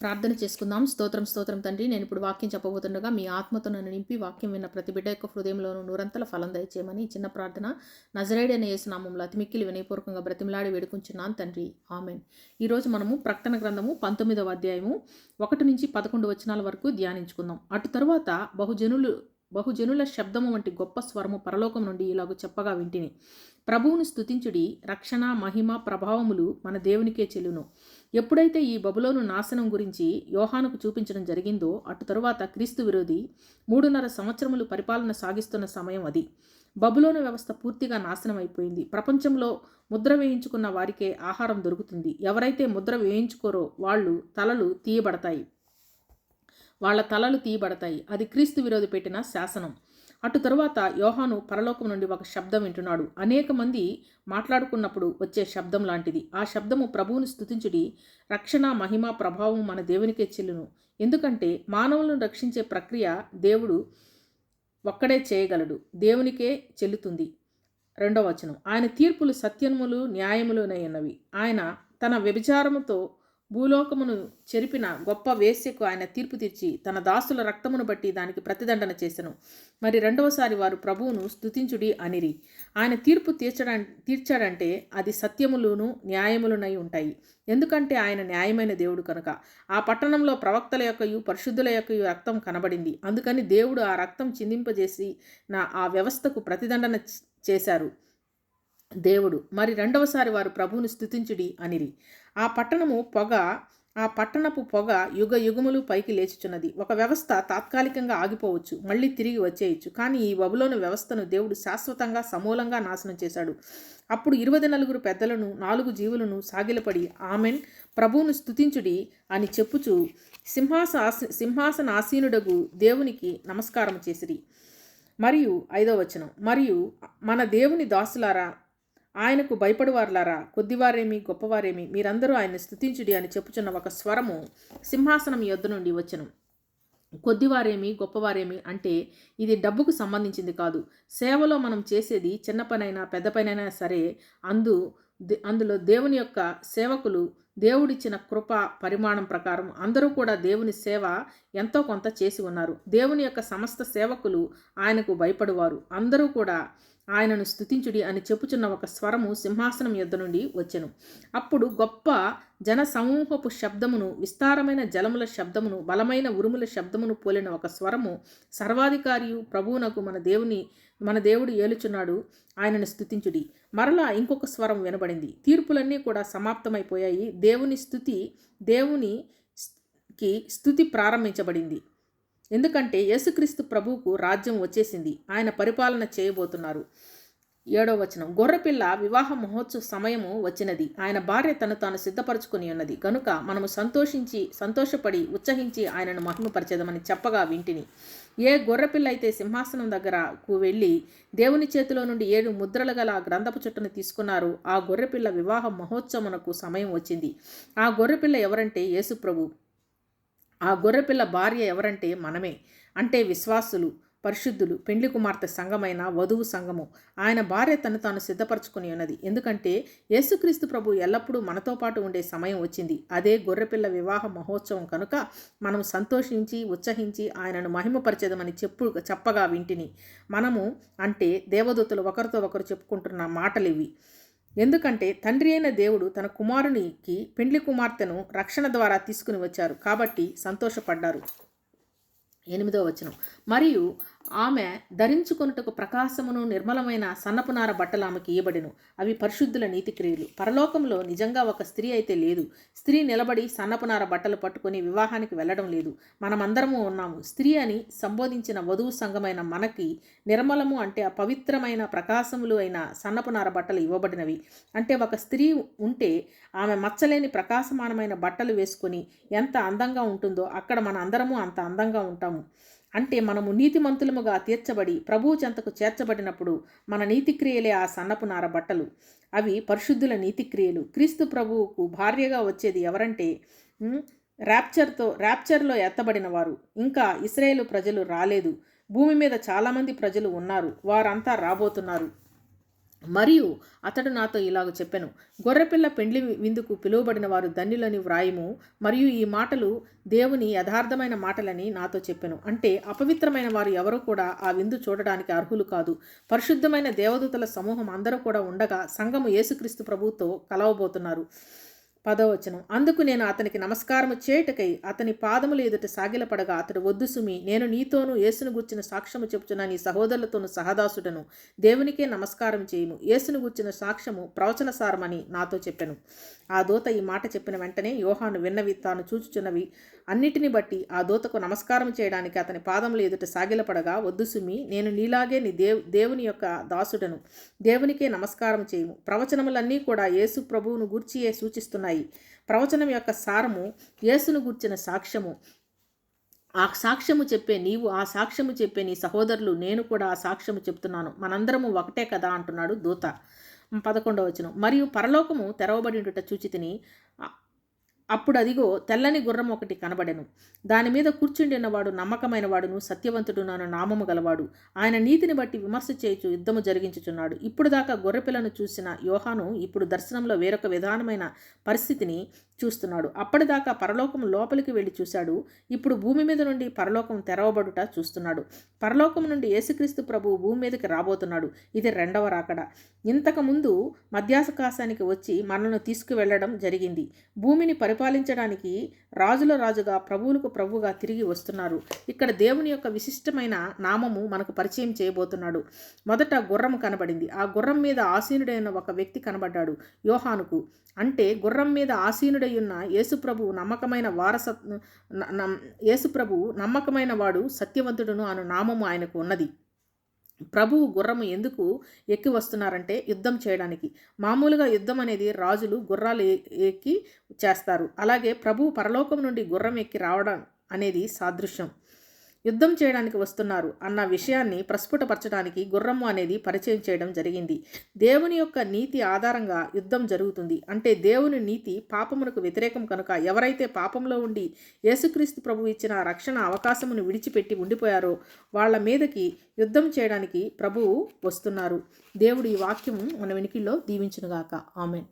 ప్రార్థన చేసుకుందాం. స్తోత్రం స్తోత్రం తండ్రి, నేను ఇప్పుడు వాక్యం చెప్పబోతుండగా మీ ఆత్మతో నన్ను నింపి వాక్యం విన్న ప్రతి బిడ్డ యొక్క హృదయంలోనూ నూరంతల ఫలం దయచేయమని ఈ చిన్న ప్రార్థన నజరేయుడైన యేసు నామములో అతి మిక్కిలి వినయపూర్వకంగా బ్రతిమలాడి వేడుకుంటున్నాను తండ్రి. ఆమెన్. ఈరోజు మనము ప్రకటన గ్రంథము 19వ అధ్యాయము 1 నుంచి 11 వచనాల వరకు ధ్యానించుకుందాం. అటు తరువాత బహుజనుల శబ్దము వంటి గొప్ప స్వరము పరలోకం నుండి ఇలాగ చెప్పగా వింటిని, ప్రభువును స్తుతించుడి, రక్షణ మహిమ ప్రభావములు మన దేవునికే చెల్లును. ఎప్పుడైతే ఈ బబులోను నాశనం గురించి యోహానుకు చూపించడం జరిగిందో అటు తరువాత క్రీస్తు విరోధి 3.5 సంవత్సరములు పరిపాలన సాగిస్తున్న సమయం అది. బబులోను వ్యవస్థ పూర్తిగా నాశనం అయిపోయింది. ప్రపంచంలో ముద్ర వేయించుకున్న వారికే ఆహారం దొరుకుతుంది. ఎవరైతే ముద్ర వేయించుకోరో వాళ్ళ తలలు తీయబడతాయి. అది క్రీస్తు విరోధి పెట్టిన శాసనం. అటు తరువాత యోహాను పరలోకం నుండి ఒక శబ్దం వింటున్నాడు. అనేక మంది మాట్లాడుకున్నప్పుడు వచ్చే శబ్దం లాంటిది. ఆ శబ్దము, ప్రభువును స్తుతించుడి, రక్షణ మహిమ ప్రభావం మన దేవునికే చెల్లును. ఎందుకంటే మానవులను రక్షించే ప్రక్రియ దేవుడు ఒక్కడే చేయగలడు, దేవునికే చెల్లుతుంది. 2వ వచనం, ఆయన తీర్పులు సత్యములు న్యాయములునై ఉన్నవి. ఆయన తన వ్యభిచారముతో భూలోకమును చెరిపిన గొప్ప వేశ్యకు ఆయన తీర్పు తీర్చి తన దాసుల రక్తమును బట్టి దానికి ప్రతిదండన చేసెను. మరి 2వసారి వారు ప్రభువును స్తుతించుడి అనిరి. ఆయన తీర్పు తీర్చాడంటే అది సత్యములును న్యాయములునై ఉంటాయి. ఎందుకంటే ఆయన న్యాయమైన దేవుడు కనుక. ఆ పట్టణంలో ప్రవక్తల యొక్కయు పరిశుద్ధుల యొక్కయు రక్తం కనబడింది. అందుకని దేవుడు ఆ రక్తం చిందింపజేసి ఆ వ్యవస్థకు ప్రతిదండన చేశారు దేవుడు. మరి 2వసారి వారు ప్రభువును స్తుతించుడి అనిరి. ఆ పట్టణపు పొగ యుగ యుగములు పైకి లేచుచున్నది. ఒక వ్యవస్థ తాత్కాలికంగా ఆగిపోవచ్చు, మళ్ళీ తిరిగి వచ్చేయచ్చు. కానీ ఈ బబులోను వ్యవస్థను దేవుడు శాశ్వతంగా సమూలంగా నాశనం చేశాడు. అప్పుడు 24 పెద్దలను 4 జీవులను సాగిలపడి ఆమెన్, ప్రభువును స్తుతించుడి అని చెప్పుచు సింహాసనాసీనుడగు దేవునికి నమస్కారం చేసిరి. మరియు 5వ వచనం, మరియు మన దేవుని దాసులారా, ఆయనకు భయపడువారులారా, కొద్దివారేమి గొప్పవారేమి, మీరందరూ ఆయన స్తుతించుడి అని చెప్పుచున్న ఒక స్వరము సింహాసనం యొద్ద నుండి వచ్చెను. కొద్దివారేమి గొప్పవారేమి అంటే ఇది డబ్బుకు సంబంధించింది కాదు. సేవలో మనం చేసేది చిన్న పనైనా పెద్ద పనైనా సరే, అందులో దేవుని యొక్క సేవకులు దేవుడిచ్చిన కృప పరిమాణం ప్రకారం అందరూ కూడా దేవుని సేవ ఎంతో కొంత చేసి ఉన్నారు. దేవుని యొక్క సమస్త సేవకులు ఆయనకు భయపడువారు. అందరూ కూడా ఆయనను స్తుతించుడి అని చెప్పుచున్న ఒక స్వరము సింహాసనం యొద్ద నుండి వచ్చెను. అప్పుడు గొప్ప జన సమూహపు శబ్దమును, విస్తారమైన జలముల శబ్దమును, బలమైన ఉరుముల శబ్దమును పోలిన ఒక స్వరము, సర్వాధికారియు ప్రభువునకు మన దేవుడు ఏలుచున్నాడు, ఆయనను స్తుతించుడి. మరలా ఇంకొక స్వరం వినబడింది. తీర్పులన్నీ కూడా సమాప్తమైపోయాయి. దేవునికి స్తుతి ప్రారంభించబడింది. ఎందుకంటే యేసుక్రీస్తు ప్రభువుకు రాజ్యం వచ్చేసింది. ఆయన పరిపాలన చేయబోతున్నారు. 7వ వచనం, గొర్రెపిల్ల వివాహ మహోత్సవ సమయము వచ్చినది. ఆయన భార్య తను తాను సిద్ధపరచుకుని ఉన్నది కనుక మనము సంతోషపడి ఉత్సహించి ఆయనను మహిమపరచెదమని చెప్పగా వింటిని. ఏ గొర్రెపిల్ల అయితే సింహాసనం దగ్గరకు వెళ్ళి దేవుని చేతిలో నుండి 7 ముద్రలు గల గ్రంథపు చుట్టను తీసుకున్నారు, ఆ గొర్రెపిల్ల వివాహ మహోత్సవమునకు సమయం వచ్చింది. ఆ గొర్రెపిల్ల ఎవరంటే యేసు ప్రభు. ఆ గొర్రెపిల్ల భార్య ఎవరంటే మనమే, అంటే విశ్వాసులు, పరిశుద్ధులు, పెండ్లి కుమార్తె సంఘమైన వధువు సంఘము. ఆయన భార్య తను తాను సిద్ధపరచుకుని ఉన్నది. ఎందుకంటే యేసుక్రీస్తు ప్రభు ఎల్లప్పుడూ మనతో పాటు ఉండే సమయం వచ్చింది. అదే గొర్రెపిల్ల వివాహ మహోత్సవం కనుక మనం సంతోషించి ఉత్సహించి ఆయనను మహిమపరిచేదమని చెప్పగా వింటిని. మనము అంటే దేవదూతలు ఒకరితో ఒకరు చెప్పుకుంటున్న మాటలివి. ఎందుకంటే తండ్రి అయిన దేవుడు తన కుమారునికి పెండ్లి కుమార్తెను రక్షణ ద్వారా తీసుకుని వచ్చారు కాబట్టి సంతోషపడ్డారు. 8వ వచనం, మరియు ఆమె ధరించుకొనుటకు ప్రకాశమును నిర్మలమైన సన్నపునార బట్టలు ఆమెకి ఇయ్యబడెను. అవి పరిశుద్ధుల నీతి క్రియలు. పరలోకంలో నిజంగా ఒక స్త్రీ అయితే లేదు. స్త్రీ నిలబడి సన్నపునార బట్టలు పట్టుకొని వివాహానికి వెళ్ళడం లేదు. మనమందరము ఉన్నాము. స్త్రీ అని సంబోధించిన వధువు సంఘమైన మనకి నిర్మలము అంటే పవిత్రమైన ప్రకాశములు అయిన సన్నపునార బట్టలు ఇవ్వబడినవి. అంటే ఒక స్త్రీ ఉంటే ఆమె మచ్చలేని ప్రకాశమానమైన బట్టలు వేసుకొని ఎంత అందంగా ఉంటుందో అక్కడ మన అందరము అంత అందంగా ఉంటాము. అంటే మనము నీతిమంతులముగా తీర్చబడి ప్రభువు చెంతకు చేర్చబడినప్పుడు మన నీతిక్రియలే ఆ సన్నపునార బట్టలు. అవి పరిశుద్ధుల నీతిక్రియలు. క్రీస్తు ప్రభువుకు భార్యగా వచ్చేది ఎవరంటే ర్యాప్చర్లో ఎత్తబడిన వారు. ఇంకా ఇశ్రాయేలు ప్రజలు రాలేదు. భూమి మీద చాలామంది ప్రజలు ఉన్నారు, వారంతా రాబోతున్నారు. మరియు అతడు నాతో ఇలాగ చెప్పెను, గొర్రెపిల్ల పెండ్లి విందుకు పిలువబడిన వారు ధన్యులని వ్రాయము. మరియు ఈ మాటలు దేవుని యథార్థమైన మాటలని నాతో చెప్పెను. అంటే అపవిత్రమైన వారు ఎవరు కూడా ఆ విందు చూడడానికి అర్హులు కాదు. పరిశుద్ధమైన దేవదూతల సమూహం అందరూ కూడా ఉండగా సంఘము యేసుక్రీస్తు ప్రభువుతో కలవబోతున్నారు. 10వ వచనం. అందుకు నేను అతనికి నమస్కారము చేయుటకై అతని పాదముల ఎదుట సాగిలపడగా అతడు, వద్దు సుమి, నేను నీతోనూ యేసును గూర్చిన సాక్ష్యము చెప్పుచున్న నీ సహోదరులతోనూ సహదాసుడను. దేవునికే నమస్కారం చేయుము. యేసును గూర్చిన సాక్ష్యము ప్రవచనసారమని నాతో చెప్పెను. ఆ దూత ఈ మాట చెప్పిన వెంటనే యోహాను విన్నవి, తాను చూచుచున్నవి అన్నిటిని బట్టి ఆ దూతకు నమస్కారం చేయడానికి అతని పాదముల ఎదుట సాగిలపడగా, వద్దు సుమి, నేను నీలాగే నీ దేవుని యొక్క దాసుడను. దేవునికే నమస్కారం చేయుము. ప్రవచనములన్నీ కూడా యేసు ప్రభువును గూర్చియే సూచిస్తున్నాయి. ప్రవచనం యొక్క సారము యేసును గూర్చిన సాక్ష్యము. ఆ సాక్ష్యము చెప్పే నీవు, ఆ సాక్ష్యము చెప్పే నీ సహోదరులు, నేను కూడా ఆ సాక్ష్యము చెప్తున్నాను. మనందరము ఒకటే కదా అంటున్నాడు దూత. 11వ వచనం. మరియు పరలోకము తెరవబడి ఉండుట చూచితిని. అప్పుడు అదిగో తెల్లని గుర్రం ఒకటి కనబడెను. దాని మీద కూర్చుండినవాడు నమ్మకమైన వాడును సత్యవంతుడు నన్ను నామము గలవాడు. ఆయన నీతిని బట్టి విమర్శ చేయుచు యుద్ధము జరిగించుచున్నాడు. ఇప్పుడు దాకా గొర్రెపిల్లను చూసిన యోహాను ఇప్పుడు దర్శనంలో వేరొక విధానమైన పరిస్థితిని చూస్తున్నాడు. అప్పటిదాకా పరలోకం లోపలికి వెళ్ళి చూశాడు. ఇప్పుడు భూమి మీద నుండి పరలోకం తెరవబడుట చూస్తున్నాడు. పరలోకం నుండి యేసుక్రీస్తు ప్రభువు భూమి మీదకి రాబోతున్నాడు. ఇది రెండవ రాకడ. ఇంతకుముందు మధ్యాకాశానికి వచ్చి మనల్ని తీసుకువెళ్ళడం జరిగింది. భూమిని పరిపాలించడానికి రాజుల రాజుగా, ప్రభువులకు ప్రభువుగా తిరిగి వస్తున్నారు. ఇక్కడ దేవుని యొక్క విశిష్టమైన నామము మనకు పరిచయం చేయబోతున్నాడు. మొదట గుర్రం కనబడింది. ఆ గుర్రం మీద ఆసీనుడైన ఒక వ్యక్తి కనబడ్డాడు యోహానుకు. అంటే గుర్రం మీద ఆసీనుడై ఉన్న యేసుప్రభు నమ్మకమైన యేసుప్రభు నమ్మకమైన వాడు, సత్యవంతుడును అను నామము ఆయనకు ఉన్నది. ప్రభువు గుర్రము ఎందుకు ఎక్కి వస్తున్నారంటే యుద్ధం చేయడానికి. మామూలుగా యుద్ధం అనేది రాజులు గుర్రాలు ఎక్కి చేస్తారు. అలాగే ప్రభువు పరలోకం నుండి గుర్రం ఎక్కి రావడం అనేది సాదృశ్యం. యుద్ధం చేయడానికి వస్తున్నారు అన్న విషయాన్ని ప్రస్ఫుటపరచడానికి గుర్రము అనేది పరిచయం చేయడం జరిగింది. దేవుని యొక్క నీతి ఆధారంగా యుద్ధం జరుగుతుంది. అంటే దేవుని నీతి పాపమునకు వ్యతిరేకం కనుక ఎవరైతే పాపంలో ఉండి యేసుక్రీస్తు ప్రభు ఇచ్చిన రక్షణ అవకాశమును విడిచిపెట్టి ఉండిపోయారో వాళ్ళ మీదకి యుద్ధం చేయడానికి ప్రభువు వస్తున్నారు. దేవుడు ఈ వాక్యము మన వెనుకల్లో దీవించునుగాక. ఆమేన్.